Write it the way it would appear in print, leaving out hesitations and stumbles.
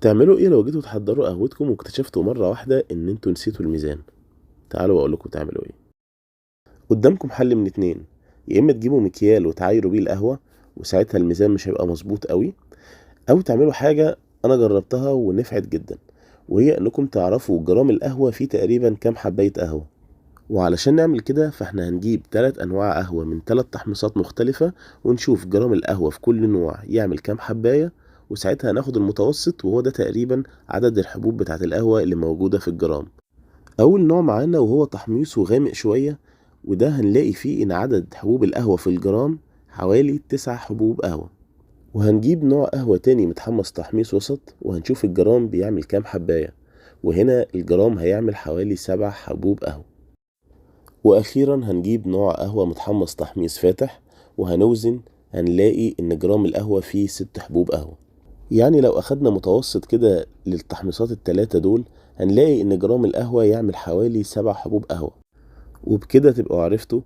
تعملوا ايه لو جيتوا تحضروا قهوتكم واكتشفتوا مرة واحدة ان انتوا نسيتوا الميزان؟ تعالوا اقول لكم تعملوا ايه. قدامكم حل من اتنين: يا اما تجيبوا مكيال وتعايروا بيه القهوة، وساعتها الميزان مش هيبقى مظبوط قوي، او تعملوا حاجة انا جربتها ونفعت جدا، وهي انكم تعرفوا جرام القهوة فيه تقريبا كام حباية قهوة. وعلشان نعمل كده فاحنا هنجيب 3 انواع قهوة من 3 تحميصات مختلفة، ونشوف جرام القهوة في كل نوع يعمل كام حباية، وساعتها هناخد المتوسط وهو ده تقريبا عدد الحبوب بتاعة القهوة اللي موجودة في الجرام. اول نوع معانا وهو تحميصه غامق شوية، وده هنلاقي فيه ان عدد حبوب القهوة في الجرام حوالي 9 حبوب قهوة. وهنجيب نوع قهوة تاني متحمص تحميص وسط، وهنشوف الجرام بيعمل كام حباية، وهنا الجرام هيعمل حوالي 7 حبوب قهوة. واخيرا هنجيب نوع قهوة متحمص تحميص فاتح، وهنوزن، هنلاقي ان جرام القهوة فيه 6 حبوب قهوة. يعني لو اخدنا متوسط كده للتحميصات التلاتة دول، هنلاقي ان جرام القهوة يعمل حوالي 7 حبوب قهوة. وبكده تبقوا عرفتوا